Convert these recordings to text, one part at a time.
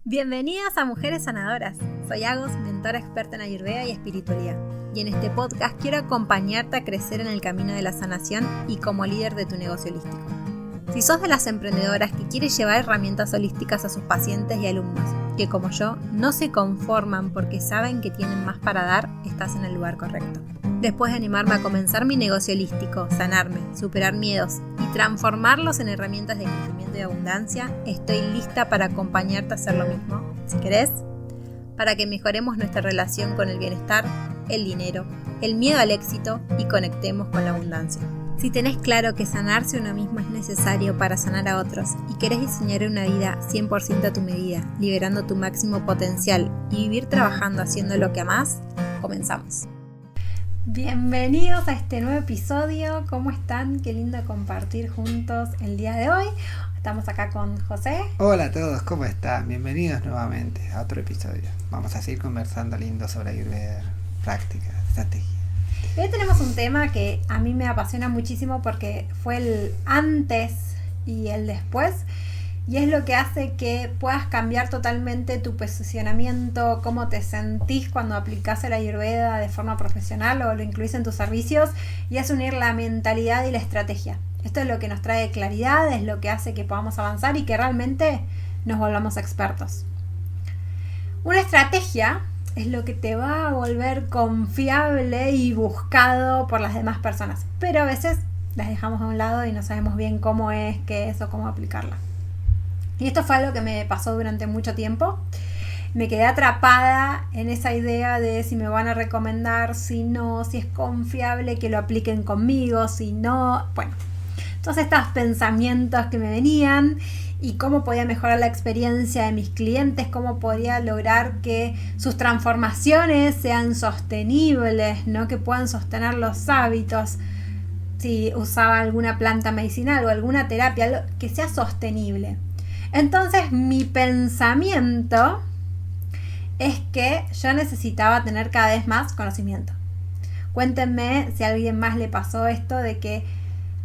Bienvenidas a Mujeres Sanadoras. Soy Agos, mentora experta en Ayurveda y espiritualidad. Y en este podcast quiero acompañarte a crecer en el camino de la sanación y como líder de tu negocio holístico. Si sos de las emprendedoras que quiere llevar herramientas holísticas a sus pacientes y alumnos, que como yo no se conforman porque saben que tienen más para dar, estás en el lugar correcto. Después de animarme a comenzar mi negocio holístico, sanarme, superar miedos y transformarlos en herramientas de crecimiento y abundancia, estoy lista para acompañarte a hacer lo mismo, si querés, para que mejoremos nuestra relación con el bienestar, el dinero, el miedo al éxito y conectemos con la abundancia. Si tenés claro que sanarse uno mismo es necesario para sanar a otros y querés diseñar una vida 100% a tu medida, liberando tu máximo potencial y vivir trabajando haciendo lo que amás, comenzamos. Bienvenidos a este nuevo episodio. ¿Cómo están? Qué lindo compartir juntos el día de hoy. Estamos acá con José. Hola a todos, ¿cómo están? Bienvenidos nuevamente a otro episodio. Vamos a seguir conversando lindo sobre Ayurveda, práctica, estrategia. Hoy tenemos un tema que a mí me apasiona muchísimo porque fue el antes y el después. Y es lo que hace que puedas cambiar totalmente tu posicionamiento, cómo te sentís cuando aplicás el Ayurveda de forma profesional o lo incluís en tus servicios, y es unir la mentalidad y la estrategia. Esto es lo que nos trae claridad, es lo que hace que podamos avanzar y que realmente nos volvamos expertos. Una estrategia es lo que te va a volver confiable y buscado por las demás personas, pero a veces las dejamos a un lado y no sabemos bien cómo es, qué es o cómo aplicarla. Y esto fue algo que me pasó durante mucho tiempo. Me quedé atrapada en esa idea de si me van a recomendar, si no, si es confiable que lo apliquen conmigo, si no. Bueno, todos estos pensamientos que me venían y cómo podía mejorar la experiencia de mis clientes, cómo podía lograr que sus transformaciones sean sostenibles, ¿no? Que puedan sostener los hábitos. Si usaba alguna planta medicinal o alguna terapia, que sea sostenible. Entonces mi pensamiento es que yo necesitaba tener cada vez más conocimiento. Cuéntenme si a alguien más le pasó esto de que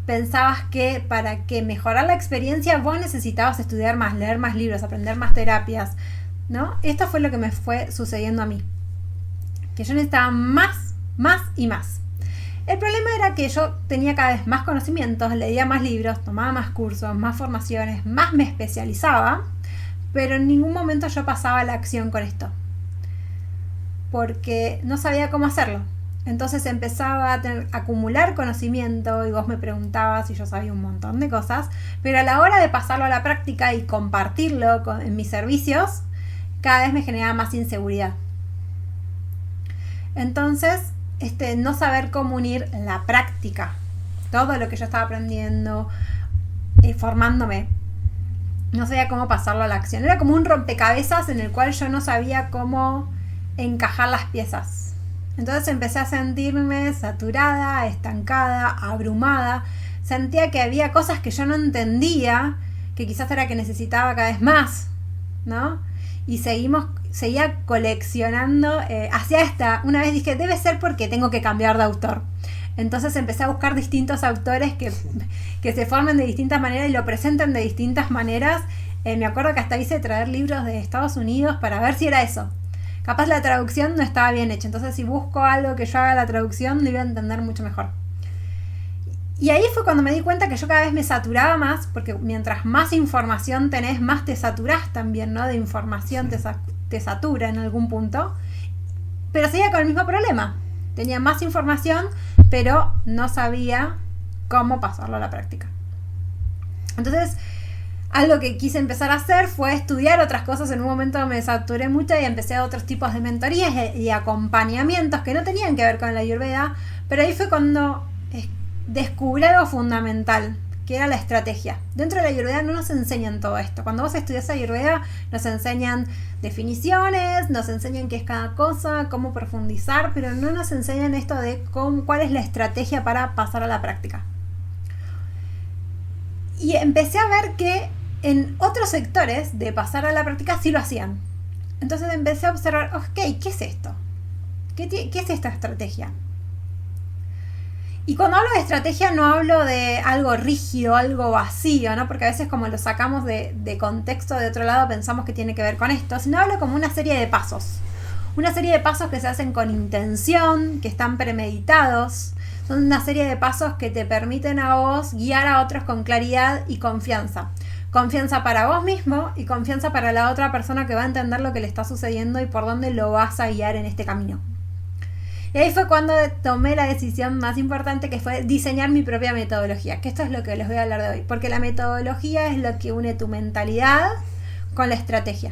pensabas que para que mejorar la experiencia vos necesitabas estudiar más, leer más libros, aprender más terapias, ¿no? Esto fue lo que me fue sucediendo a mí. Que yo necesitaba más y más. El problema era que yo tenía cada vez más conocimientos, leía más libros, tomaba más cursos, más formaciones, más me especializaba, pero en ningún momento yo pasaba a la acción con esto, porque no sabía cómo hacerlo. Entonces empezaba a acumular conocimiento y vos me preguntabas si yo sabía un montón de cosas, pero a la hora de pasarlo a la práctica y compartirlo en mis servicios, cada vez me generaba más inseguridad. Entonces, no saber cómo unir la práctica, todo lo que yo estaba aprendiendo, formándome, no sabía cómo pasarlo a la acción. Era como un rompecabezas en el cual yo no sabía cómo encajar las piezas. Entonces empecé a sentirme saturada, estancada, abrumada. Sentía que había cosas que yo no entendía, que quizás era que necesitaba cada vez más, ¿no? Y seguía coleccionando, una vez dije, debe ser porque tengo que cambiar de autor. Entonces empecé a buscar distintos autores que se formen de distintas maneras y lo presenten de distintas maneras. Me acuerdo que hasta hice traer libros de Estados Unidos para ver si era eso. Capaz la traducción no estaba bien hecha, entonces si busco algo que yo haga la traducción lo iba a entender mucho mejor. Y ahí fue cuando me di cuenta que yo cada vez me saturaba más, porque mientras más información tenés, más te saturás también, ¿no? De información te satura en algún punto. Pero seguía con el mismo problema. Tenía más información, pero no sabía cómo pasarlo a la práctica. Entonces, algo que quise empezar a hacer fue estudiar otras cosas. En un momento me saturé mucho y empecé a otros tipos de mentorías y acompañamientos que no tenían que ver con la Ayurveda. Pero ahí fue cuando descubrí algo fundamental, que era la estrategia. Dentro de la Ayurveda no nos enseñan todo esto. Cuando vos estudias Ayurveda nos enseñan definiciones, nos enseñan qué es cada cosa, cómo profundizar, pero no nos enseñan esto de cuál es la estrategia para pasar a la práctica. Y empecé a ver que en otros sectores de pasar a la práctica sí lo hacían. Entonces empecé a observar, ok, ¿qué es esto? ¿Qué es esta estrategia? Y cuando hablo de estrategia no hablo de algo rígido, algo vacío, ¿no? Porque a veces como lo sacamos de contexto de otro lado pensamos que tiene que ver con esto, sino hablo como una serie de pasos. Una serie de pasos que se hacen con intención, que están premeditados. Son una serie de pasos que te permiten a vos guiar a otros con claridad y confianza. Confianza para vos mismo y confianza para la otra persona que va a entender lo que le está sucediendo y por dónde lo vas a guiar en este camino. Y ahí fue cuando tomé la decisión más importante, que fue diseñar mi propia metodología, que esto es lo que les voy a hablar de hoy, porque la metodología es lo que une tu mentalidad con la estrategia.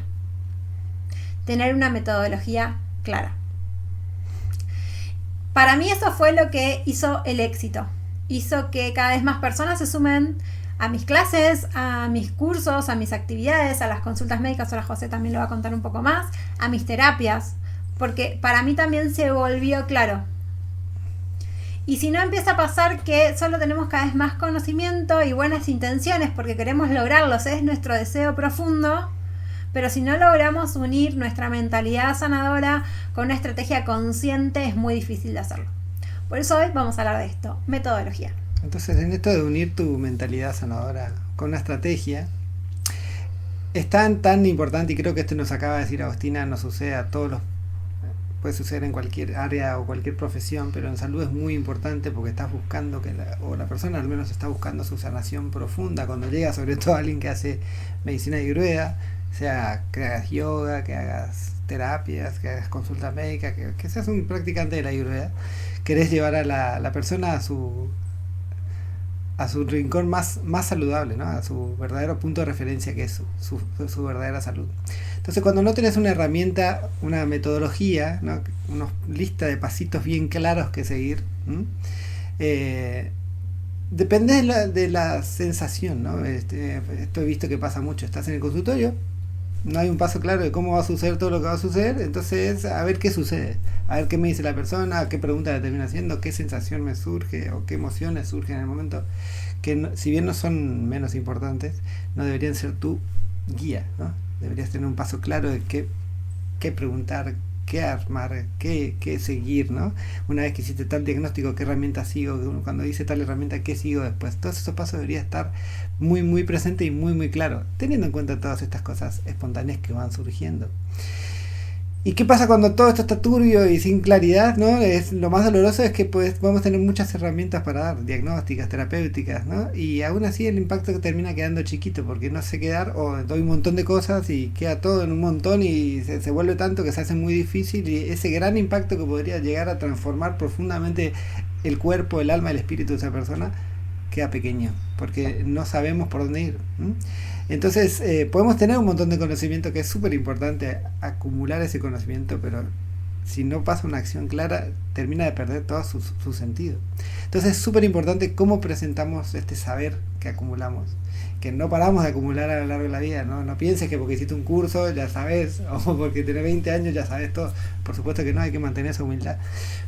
Tener una metodología clara. Para mí eso fue lo que hizo el éxito. Hizo que cada vez más personas se sumen a mis clases, a mis cursos, a mis actividades, a las consultas médicas, ahora José también lo va a contar un poco más, a mis terapias. Porque para mí también se volvió claro. Y si no, empieza a pasar que solo tenemos cada vez más conocimiento y buenas intenciones porque queremos lograrlos, es nuestro deseo profundo, pero si no logramos unir nuestra mentalidad sanadora con una estrategia consciente es muy difícil de hacerlo. Por eso hoy vamos a hablar de esto, metodología. Entonces, en esto de unir tu mentalidad sanadora con una estrategia, es tan importante, y creo que esto nos acaba de decir Agostina, nos sucede a todos los... Puede suceder en cualquier área o cualquier profesión, pero en salud es muy importante porque estás buscando la persona al menos está buscando su sanación profunda. Cuando llega, sobre todo alguien que hace medicina ayurveda, sea que hagas yoga, que hagas terapias, que hagas consulta médica, que seas un practicante de la ayurveda, querés llevar a la persona a su rincón más saludable, ¿no? A su verdadero punto de referencia, que es su verdadera salud. Entonces, cuando no tenés una herramienta, una metodología, ¿no? Una lista de pasitos bien claros que seguir, depende de la sensación, ¿no? Esto he visto que pasa mucho. Estás en el consultorio, no hay un paso claro de cómo va a suceder todo lo que va a suceder, entonces a ver qué sucede, a ver qué me dice la persona, qué pregunta le termina haciendo, qué sensación me surge o qué emociones surgen en el momento, que no, si bien no son menos importantes, no deberían ser tu guía, ¿no? Deberías tener un paso claro de qué preguntar, qué armar, qué seguir, ¿no? Una vez que hiciste tal diagnóstico, qué herramienta sigo, cuando dice tal herramienta, qué sigo después. Todos esos pasos deberían estar muy presente y muy claro, teniendo en cuenta todas estas cosas espontáneas que van surgiendo. ¿Y qué pasa cuando todo esto está turbio y sin claridad, ¿no? Lo más doloroso es que podemos tener muchas herramientas para dar, diagnósticas, terapéuticas, ¿no? Y aún así el impacto termina quedando chiquito, porque no sé qué dar, o doy un montón de cosas y queda todo en un montón y se vuelve tanto que se hace muy difícil, y ese gran impacto que podría llegar a transformar profundamente el cuerpo, el alma, el espíritu de esa persona, queda pequeño, porque no sabemos por dónde ir. Entonces podemos tener un montón de conocimiento, que es súper importante acumular ese conocimiento, pero si no pasa una acción clara, termina de perder todo su sentido. Entonces es súper importante cómo presentamos este saber que acumulamos, que no paramos de acumular a lo largo de la vida, ¿no? No pienses que porque hiciste un curso ya sabes, o porque tenés 20 años ya sabes todo. Por supuesto que no, hay que mantener esa humildad.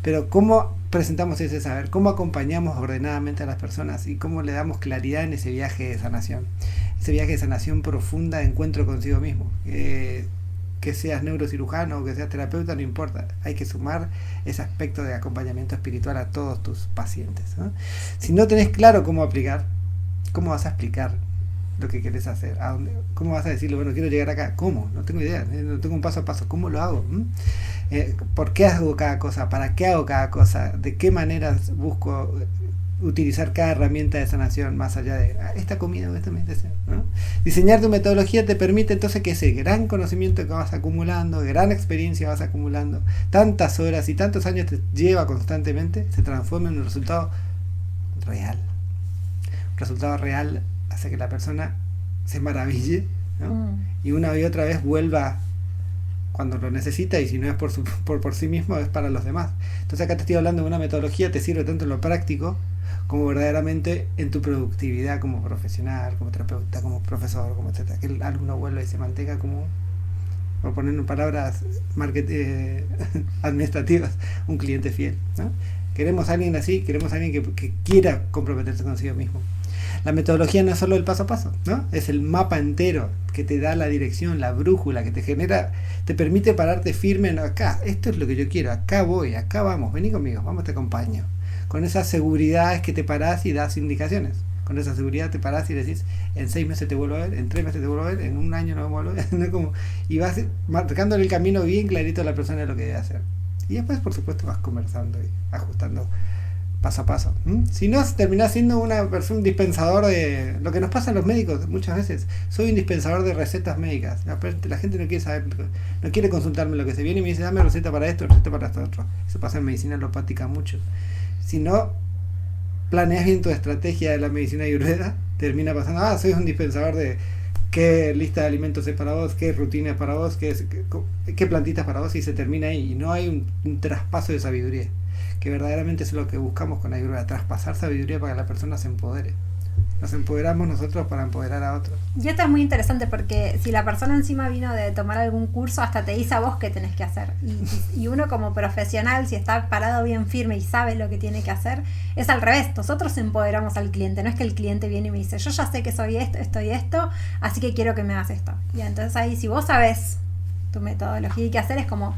Pero cómo presentamos ese saber, cómo acompañamos ordenadamente a las personas y cómo le damos claridad en ese viaje de sanación. Ese viaje de sanación profunda, de encuentro consigo mismo. Que seas neurocirujano o que seas terapeuta, no importa. Hay que sumar ese aspecto de acompañamiento espiritual a todos tus pacientes, ¿no? Si no tenés claro cómo aplicar, ¿cómo vas a explicar lo que querés hacer? ¿Cómo vas a decirle, bueno, quiero llegar acá? ¿Cómo? No tengo idea, no tengo un paso a paso. ¿Cómo lo hago? ¿Por qué hago cada cosa? ¿Para qué hago cada cosa? ¿De qué maneras busco utilizar cada herramienta de sanación más allá de esta comida o esta meditación, ¿no? Diseñar tu metodología te permite entonces que ese gran conocimiento que vas acumulando, gran experiencia vas acumulando, tantas horas y tantos años te lleva constantemente, se transforme en un resultado real. Un resultado real hace que la persona se maraville, ¿no? Y una y otra vez vuelva cuando lo necesita, y si no es por sí mismo, es para los demás. Entonces acá te estoy hablando de una metodología, te sirve tanto en lo práctico como verdaderamente en tu productividad como profesional, como terapeuta, como profesor, como etcétera. Que el alumno vuelva y se mantenga como, por poner en palabras administrativas, un cliente fiel, ¿no? Queremos a alguien así, queremos a alguien que quiera comprometerse consigo mismo. La metodología no es solo el paso a paso, ¿no? Es el mapa entero que te da la dirección, la brújula, que te genera, te permite pararte firme en acá. Esto es lo que yo quiero, acá voy, acá vamos, vení conmigo, vamos, te acompaño. Con esa seguridad es que te parás y das indicaciones. Con esa seguridad te parás y decís, en 6 meses te vuelvo a ver, en 3 meses te vuelvo a ver, en un año no me vuelvo a ver. ¿No? Como, y vas marcándole el camino bien clarito a la persona de lo que debe hacer. Y después, por supuesto, vas conversando y ajustando paso a paso. Si no, terminás siendo una persona, un dispensador de lo que nos pasa a los médicos muchas veces. Soy un dispensador de recetas médicas. La gente no quiere saber, no quiere consultarme lo que se viene y me dice, dame receta para esto, receta para esto otro. Eso pasa en medicina alopática mucho. Si no planeas bien tu estrategia de la medicina ayurveda, termina pasando, soy un dispensador de qué lista de alimentos es para vos, qué rutina es para vos, qué plantitas para vos, y se termina ahí. Y no hay un traspaso de sabiduría, que verdaderamente es lo que buscamos con Ayurveda, traspasar sabiduría para que la persona se empodere. Nos empoderamos nosotros para empoderar a otros. Y esto es muy interesante porque si la persona encima vino de tomar algún curso, hasta te dice a vos qué tenés que hacer. Y uno como profesional, si está parado bien firme y sabe lo que tiene que hacer, es al revés. Nosotros empoderamos al cliente. No es que el cliente viene y me dice, yo ya sé que soy esto y esto, así que quiero que me hagas esto. Y entonces ahí, si vos sabés tu metodología y qué hacer, es como,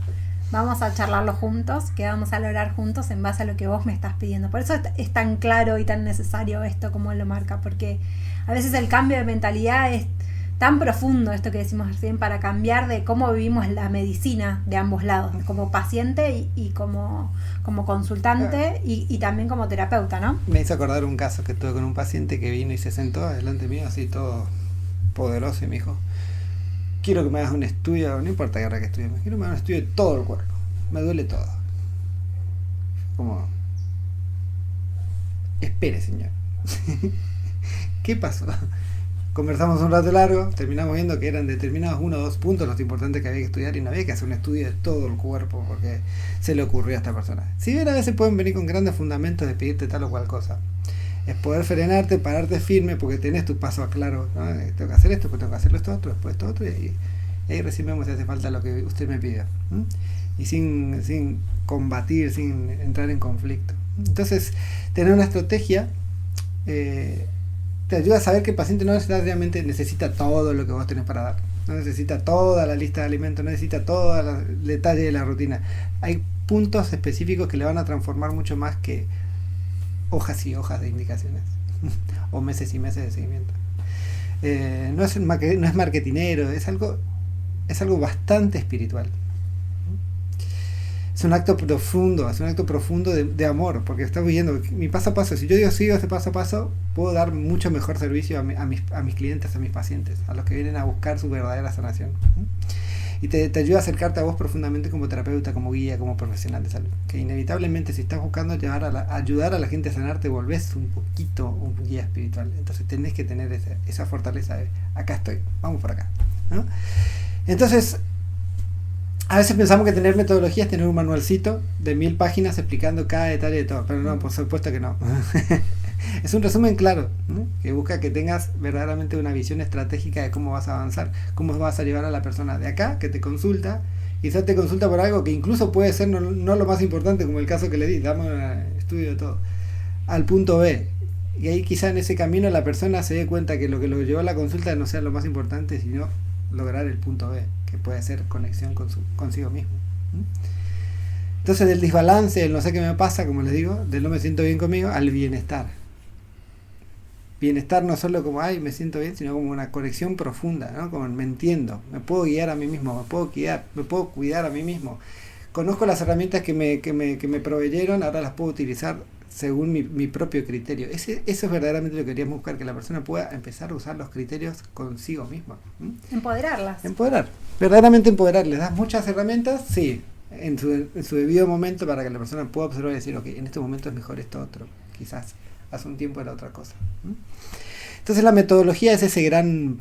vamos a charlarlo juntos, que vamos a lograr juntos en base a lo que vos me estás pidiendo. Por eso es tan claro y tan necesario esto como él lo marca, porque a veces el cambio de mentalidad es tan profundo, esto que decimos recién, para cambiar de cómo vivimos la medicina de ambos lados, como paciente y como consultante y también como terapeuta, ¿no? Me hizo acordar un caso que tuve con un paciente que vino y se sentó delante mío, así todo poderoso, y me dijo, quiero que me hagas un estudio, no importa qué hora que estudie, quiero que me hagas un estudio de todo el cuerpo, me duele todo. Como, espere, señor. ¿Qué pasó? Conversamos un rato largo, terminamos viendo que eran determinados 1 o 2 puntos los importantes que había que estudiar, y no había que hacer un estudio de todo el cuerpo porque se le ocurrió a esta persona. Si bien a veces pueden venir con grandes fundamentos de pedirte tal o cual cosa, es poder frenarte, pararte firme porque tenés tu paso claro, ¿no? Tengo que hacer esto, después tengo que hacerlo esto otro, después esto otro, y ahí recién vemos si hace falta lo que usted me pidió, y sin combatir, sin entrar en conflicto. Entonces, tener una estrategia te ayuda a saber que el paciente no necesariamente necesita todo lo que vos tenés para dar, no necesita toda la lista de alimentos, no necesita todo el detalle de la rutina. Hay puntos específicos que le van a transformar mucho más que hojas y hojas de indicaciones o meses y meses de seguimiento. No es marketinero, es algo bastante espiritual. Es un acto profundo, de amor, porque estamos viendo mi paso a paso. Si yo sigo ese paso a paso, puedo dar mucho mejor servicio a mis clientes, a mis pacientes, a los que vienen a buscar su verdadera sanación. Y te ayuda a acercarte a vos profundamente como terapeuta, como guía, como profesional de salud. Que inevitablemente, si estás buscando ayudar a la gente a sanar, te volvés un poquito un guía espiritual. Entonces tenés que tener esa fortaleza de, acá estoy, vamos por acá, ¿no? Entonces, a veces pensamos que tener metodología es tener un manualcito de 1000 páginas explicando cada detalle de todo, pero no, por supuesto que no. Es un resumen claro, ¿no? Que busca que tengas verdaderamente una visión estratégica de cómo vas a avanzar, cómo vas a llevar a la persona de acá, que te consulta, quizás te consulta por algo que incluso puede ser no lo más importante, como el caso que le di, dame un estudio de todo, al punto B. Y ahí quizá en ese camino la persona se dé cuenta que lo que lo llevó a la consulta no sea lo más importante, sino lograr el punto B, que puede ser conexión consigo mismo. Entonces, del desbalance, del no sé qué me pasa, como les digo, del no me siento bien conmigo, al bienestar. Bienestar no solo como, ay, me siento bien, sino como una conexión profunda, ¿no? Como me entiendo, me puedo guiar a mí mismo, me puedo cuidar a mí mismo. Conozco las herramientas que me proveyeron, ahora las puedo utilizar según mi propio criterio. Eso es verdaderamente lo que queríamos buscar, que la persona pueda empezar a usar los criterios consigo misma. Verdaderamente empoderar. Les das muchas herramientas, sí, en su debido momento, para que la persona pueda observar y decir, ok, en este momento es mejor esto otro, quizás hace un tiempo era otra cosa. Entonces la metodología es ese gran,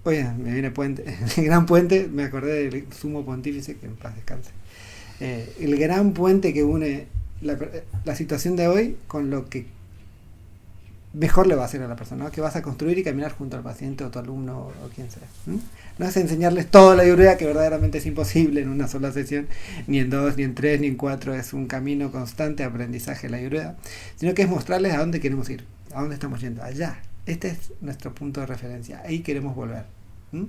me viene puente, el gran puente, me acordé del sumo pontífice, que en paz descanse, el gran puente que une la situación de hoy con lo que mejor le va a hacer a la persona, ¿no? Que vas a construir y caminar junto al paciente o tu alumno o quien sea. No es enseñarles toda la ayurveda, que verdaderamente es imposible en una sola sesión, ni en 2, ni en 3, ni en 4, es un camino constante de aprendizaje de la ayurveda, sino que es mostrarles a dónde queremos ir, a dónde estamos yendo, allá. Este es nuestro punto de referencia, ahí queremos volver. ¿Mm?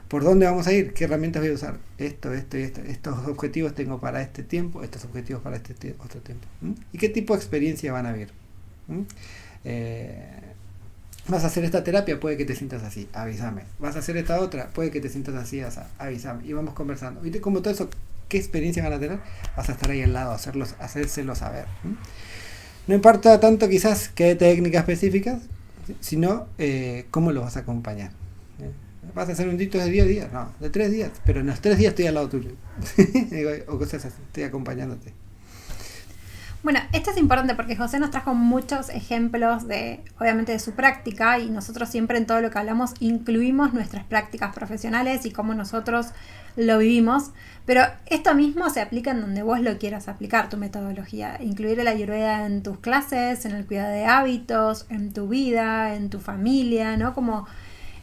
¿Por dónde vamos a ir? ¿Qué herramientas voy a usar? Esto y esto. Estos objetivos tengo para este tiempo, estos objetivos para este otro tiempo. ¿Mm? ¿Y qué tipo de experiencia van a haber? ¿Mm? Vas a hacer esta terapia, puede que te sientas así, avísame. Vas a hacer esta otra, puede que te sientas así, avísame. Y vamos conversando. ¿Viste cómo todo eso, qué experiencia van a tener? Vas a estar ahí al lado, hacérselo saber. ¿Mm? No importa tanto quizás qué técnicas específicas, sino cómo lo vas a acompañar. ¿Vas a hacer un dito de 10 días? No, de 3 días. Pero en los 3 días estoy al lado tuyo. O cosas así, estoy acompañándote. Bueno, esto es importante porque José nos trajo muchos ejemplos obviamente de su práctica, y nosotros siempre en todo lo que hablamos incluimos nuestras prácticas profesionales y cómo nosotros lo vivimos, pero esto mismo se aplica en donde vos lo quieras aplicar, tu metodología, incluir el Ayurveda en tus clases, en el cuidado de hábitos, en tu vida, en tu familia, ¿no? Como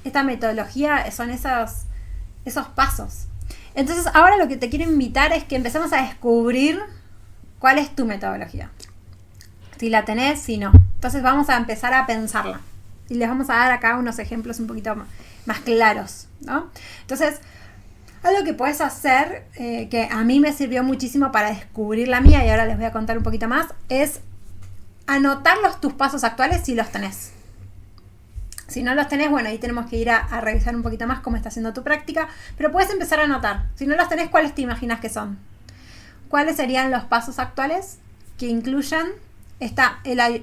esta metodología son esos pasos. Entonces ahora lo que te quiero invitar es que empecemos a descubrir cuál es tu metodología. Si la tenés, si no. Entonces vamos a empezar a pensarla. Y les vamos a dar acá unos ejemplos un poquito más claros, ¿no? Entonces, algo que puedes hacer, que a mí me sirvió muchísimo para descubrir la mía, y ahora les voy a contar un poquito más, es anotar tus pasos actuales si los tenés. Si no los tenés, bueno, ahí tenemos que ir a revisar un poquito más cómo está haciendo tu práctica, pero puedes empezar a anotar. Si no los tenés, ¿cuáles te imaginas que son? ¿Cuáles serían los pasos actuales que incluyan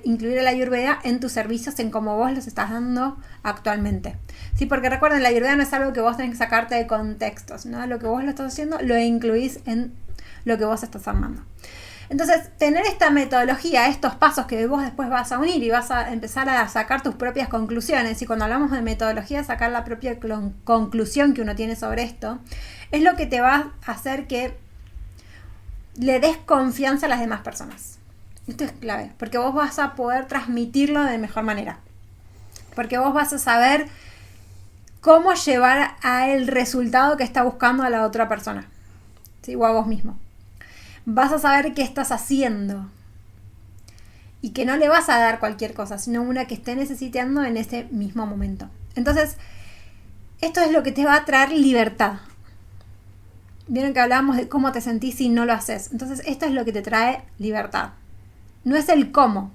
incluir el Ayurveda en tus servicios, en cómo vos los estás dando actualmente? Sí, porque recuerden, la Ayurveda no es algo que vos tenés que sacarte de contextos, ¿no? Lo que vos lo estás haciendo lo incluís en lo que vos estás armando. Entonces, tener esta metodología, estos pasos que vos después vas a unir y vas a empezar a sacar tus propias conclusiones, y cuando hablamos de metodología, sacar la propia conclusión que uno tiene sobre esto, es lo que te va a hacer que le des confianza a las demás personas. Esto es clave, porque vos vas a poder transmitirlo de mejor manera. Porque vos vas a saber cómo llevar a el resultado que está buscando a la otra persona, ¿sí? O a vos mismo. Vas a saber qué estás haciendo. Y que no le vas a dar cualquier cosa, sino una que esté necesitando en ese mismo momento. Entonces, esto es lo que te va a traer libertad. Vieron que hablábamos de cómo te sentís si no lo haces. Entonces esto es lo que te trae libertad. No es el cómo,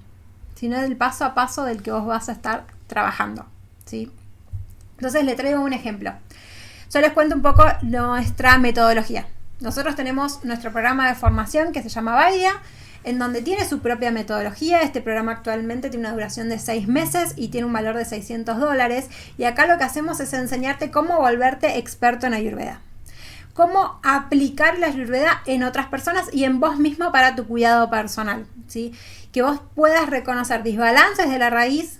sino el paso a paso del que vos vas a estar trabajando, ¿sí? Entonces le traigo un ejemplo. Yo les cuento un poco nuestra metodología. Nosotros tenemos nuestro programa de formación que se llama Varia, en donde tiene su propia metodología. Este programa actualmente tiene una duración de 6 meses y tiene un valor de $600. Y acá lo que hacemos es enseñarte cómo volverte experto en Ayurveda. Cómo aplicar la Ayurveda en otras personas y en vos mismo para tu cuidado personal, ¿sí? Que vos puedas reconocer desbalances de la raíz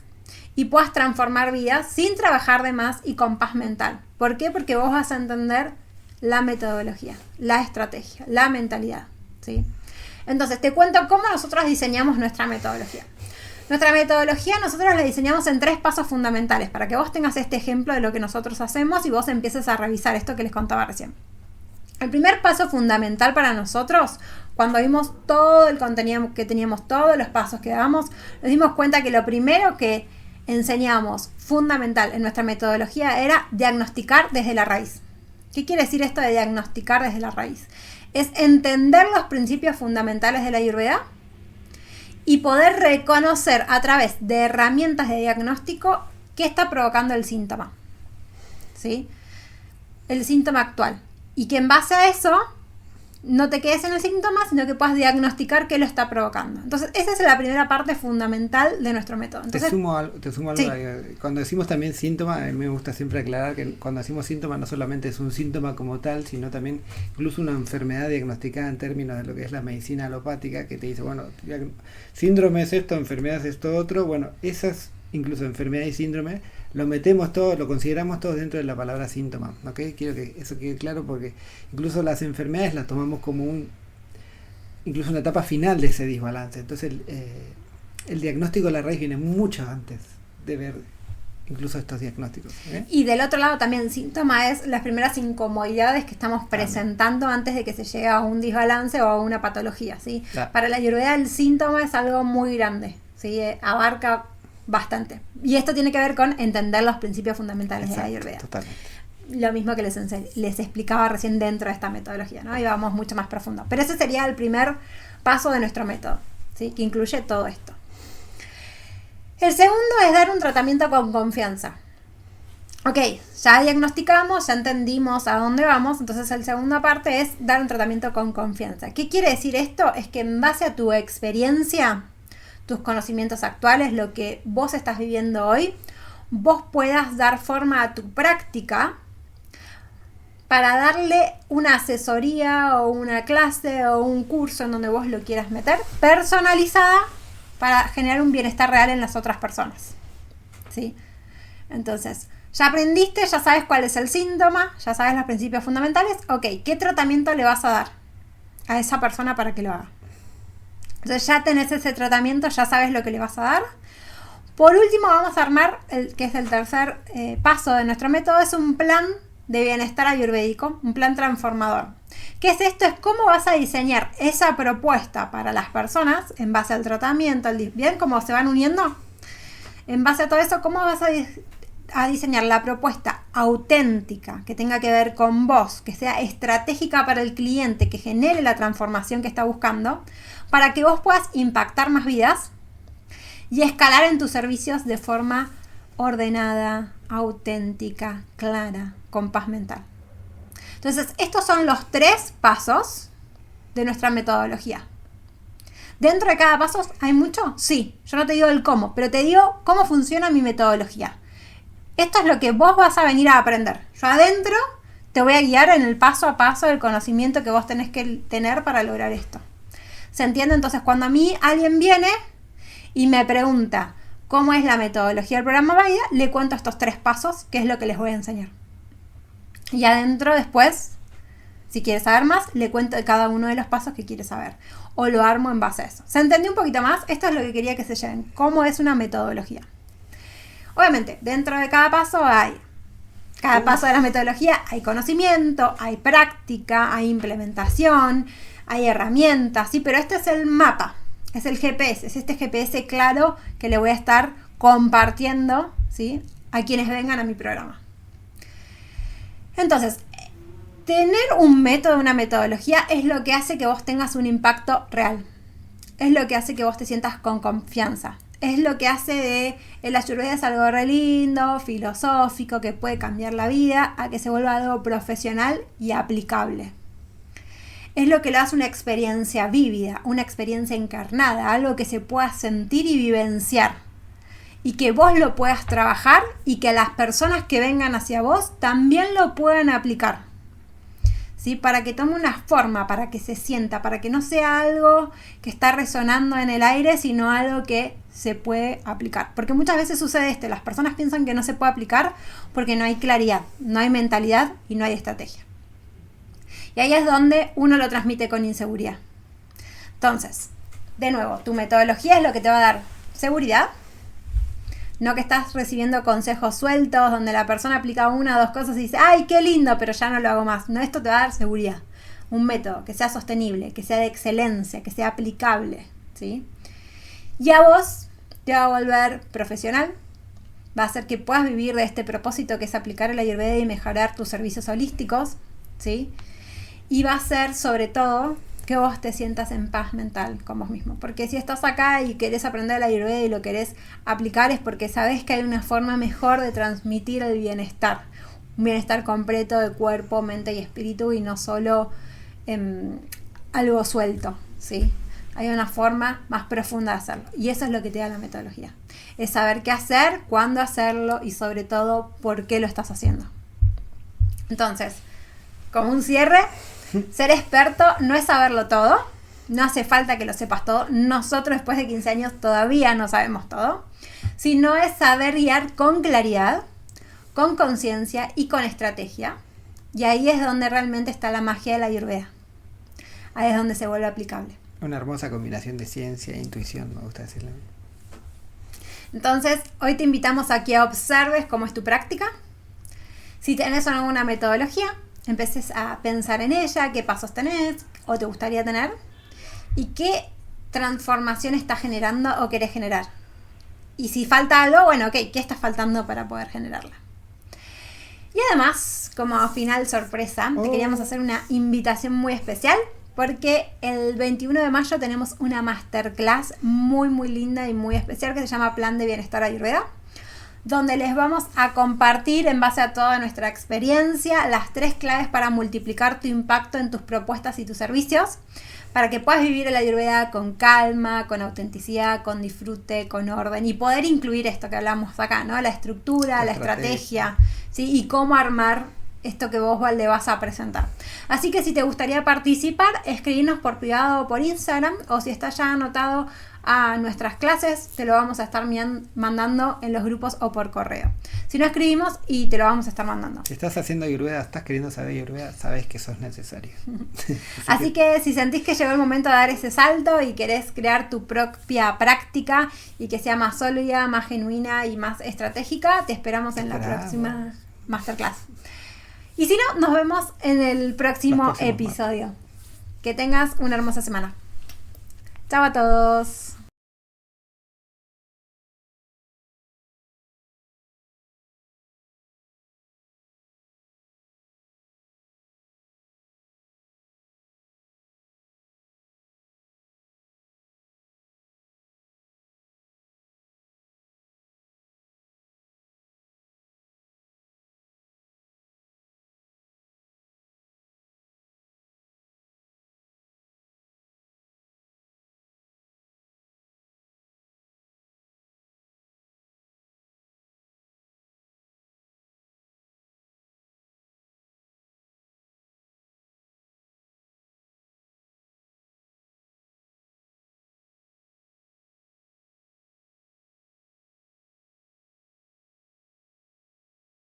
y puedas transformar vidas sin trabajar de más y con paz mental. ¿Por qué? Porque vos vas a entender la metodología, la estrategia, la mentalidad, ¿sí? Entonces, te cuento cómo nosotros diseñamos nuestra metodología. Nuestra metodología nosotros la diseñamos en 3 pasos fundamentales para que vos tengas este ejemplo de lo que nosotros hacemos y vos empieces a revisar esto que les contaba recién. El primer paso fundamental para nosotros, cuando vimos todo el contenido que teníamos, todos los pasos que dábamos, nos dimos cuenta que lo primero que enseñamos fundamental en nuestra metodología era diagnosticar desde la raíz. ¿Qué quiere decir esto de diagnosticar desde la raíz? Es entender los principios fundamentales de la Ayurveda y poder reconocer a través de herramientas de diagnóstico qué está provocando el síntoma, ¿sí? El síntoma actual. Y que en base a eso no te quedes en el síntoma, sino que puedas diagnosticar qué lo está provocando. Entonces, esa es la primera parte fundamental de nuestro método. Entonces, te sumo algo. Sí. Cuando decimos también síntoma, a mí me gusta siempre aclarar que cuando decimos síntoma no solamente es un síntoma como tal, sino también incluso una enfermedad diagnosticada en términos de lo que es la medicina alopática, que te dice, bueno, síndrome es esto, enfermedad es esto otro. Bueno, esas, incluso enfermedad y síndrome, lo metemos todo, lo consideramos todo dentro de la palabra síntoma, ¿ok? Quiero que eso quede claro, porque incluso las enfermedades las tomamos como incluso una etapa final de ese desbalance. Entonces el diagnóstico de la raíz viene mucho antes de ver incluso estos diagnósticos, ¿eh? Y del otro lado también síntoma es las primeras incomodidades que estamos presentando antes de que se llegue a un desbalance o a una patología, ¿sí? Claro. Para la Ayurveda el síntoma es algo muy grande, ¿sí? Abarca bastante. Y esto tiene que ver con entender los principios fundamentales de la Ayurveda. Totalmente. lo mismo que les explicaba recién dentro de esta metodología, ¿no? Y vamos mucho más profundo. Pero ese sería el primer paso de nuestro método, ¿sí? Que incluye todo esto. El segundo es dar un tratamiento con confianza. Ok, ya diagnosticamos, ya entendimos a dónde vamos, entonces la segunda parte es dar un tratamiento con confianza. ¿Qué quiere decir esto? Es que en base a tu experiencia, tus conocimientos actuales, lo que vos estás viviendo hoy, vos puedas dar forma a tu práctica para darle una asesoría o una clase o un curso en donde vos lo quieras meter, personalizada para generar un bienestar real en las otras personas, ¿sí? Entonces, ya aprendiste, ya sabes cuál es el síntoma, ya sabes los principios fundamentales. Ok, ¿qué tratamiento le vas a dar a esa persona para que lo haga? Entonces ya tenés ese tratamiento, ya sabes lo que le vas a dar. Por último, vamos a armar, que es el tercer paso de nuestro método, es un plan de bienestar ayurvédico, un plan transformador. ¿Qué es esto? Es cómo vas a diseñar esa propuesta para las personas en base al tratamiento, ¿bien? ¿Cómo se van uniendo? En base a todo eso, ¿cómo vas a diseñar la propuesta auténtica, que tenga que ver con vos, que sea estratégica para el cliente, que genere la transformación que está buscando, para que vos puedas impactar más vidas y escalar en tus servicios de forma ordenada, auténtica, clara, con paz mental? Entonces, estos son los 3 pasos de nuestra metodología. ¿Dentro de cada paso hay mucho? Sí, yo no te digo el cómo, pero te digo cómo funciona mi metodología. Esto es lo que vos vas a venir a aprender. Yo adentro te voy a guiar en el paso a paso del conocimiento que vos tenés que tener para lograr esto. ¿Se entiende? Entonces, cuando a mí alguien viene y me pregunta cómo es la metodología del programa Vaida, le cuento estos 3 pasos, que es lo que les voy a enseñar. Y adentro después, si quieres saber más, le cuento de cada uno de los pasos que quieres saber. O lo armo en base a eso. ¿Se entendió un poquito más? Esto es lo que quería que se lleven. ¿Cómo es una metodología? Obviamente, dentro de cada paso cada paso de la metodología hay conocimiento, hay práctica, hay implementación, hay herramientas, ¿sí? Pero este es el mapa, es el GPS, es este GPS claro que le voy a estar compartiendo, ¿sí? A quienes vengan a mi programa. Entonces, tener un método, una metodología es lo que hace que vos tengas un impacto real. Es lo que hace que vos te sientas con confianza. Es lo que hace de el Ayurveda es algo re lindo, filosófico, que puede cambiar la vida, a que se vuelva algo profesional y aplicable. Es lo que lo hace una experiencia vívida, una experiencia encarnada, algo que se pueda sentir y vivenciar. Y que vos lo puedas trabajar y que las personas que vengan hacia vos también lo puedan aplicar. ¿Sí? Para que tome una forma, para que se sienta, para que no sea algo que está resonando en el aire, sino algo que se puede aplicar. Porque muchas veces sucede esto, las personas piensan que no se puede aplicar porque no hay claridad, no hay mentalidad y no hay estrategia. Y ahí es donde uno lo transmite con inseguridad. Entonces, de nuevo, tu metodología es lo que te va a dar seguridad. No que estás recibiendo consejos sueltos donde la persona aplica 1 o 2 cosas y dice, ¡ay, qué lindo! Pero ya no lo hago más. No, esto te va a dar seguridad. Un método que sea sostenible, que sea de excelencia, que sea aplicable, ¿sí? Y a vos te va a volver profesional. Va a hacer que puedas vivir de este propósito que es aplicar el Ayurveda y mejorar tus servicios holísticos, ¿sí? Y va a ser, sobre todo, que vos te sientas en paz mental con vos mismo. Porque si estás acá y querés aprender la Ayurveda y lo querés aplicar es porque sabés que hay una forma mejor de transmitir el bienestar. Un bienestar completo de cuerpo, mente y espíritu y no solo algo suelto, ¿sí? Hay una forma más profunda de hacerlo. Y eso es lo que te da la metodología. Es saber qué hacer, cuándo hacerlo y sobre todo por qué lo estás haciendo. Entonces, como un cierre, ser experto no es saberlo todo, no hace falta que lo sepas todo, nosotros después de 15 años todavía no sabemos todo, sino es saber guiar con claridad, con conciencia y con estrategia, y ahí es donde realmente está la magia de la Ayurveda, ahí es donde se vuelve aplicable. Una hermosa combinación de ciencia e intuición, me gusta decirlo. Entonces, hoy te invitamos a que observes cómo es tu práctica, si tenés alguna metodología, empeces a pensar en ella, qué pasos tenés o te gustaría tener y qué transformación estás generando o querés generar. Y si falta algo, bueno, ok, ¿qué está faltando para poder generarla? Y además, como final sorpresa, te queríamos hacer una invitación muy especial porque el 21 de mayo tenemos una masterclass muy muy linda y muy especial que se llama Plan de Bienestar Ayurveda, donde les vamos a compartir en base a toda nuestra experiencia las 3 claves para multiplicar tu impacto en tus propuestas y tus servicios, para que puedas vivir el Ayurveda con calma, con autenticidad, con disfrute, con orden y poder incluir esto que hablamos acá, ¿no? La estructura, la estrategia, ¿sí? Y cómo armar esto que vos le vas a presentar. Así que si te gustaría participar, escribirnos por privado o por Instagram, o si estás ya anotado a nuestras clases, te lo vamos a estar mandando en los grupos o por correo. Si no, escribimos y te lo vamos a estar mandando. Si estás haciendo Ayurveda, estás queriendo saber Ayurveda, sabes que eso es necesario. Así que si sentís que llegó el momento de dar ese salto y querés crear tu propia práctica y que sea más sólida, más genuina y más estratégica, te esperamos en la próxima masterclass. Y si no, nos vemos en el próximo episodio. Que tengas una hermosa semana. Chao a todos.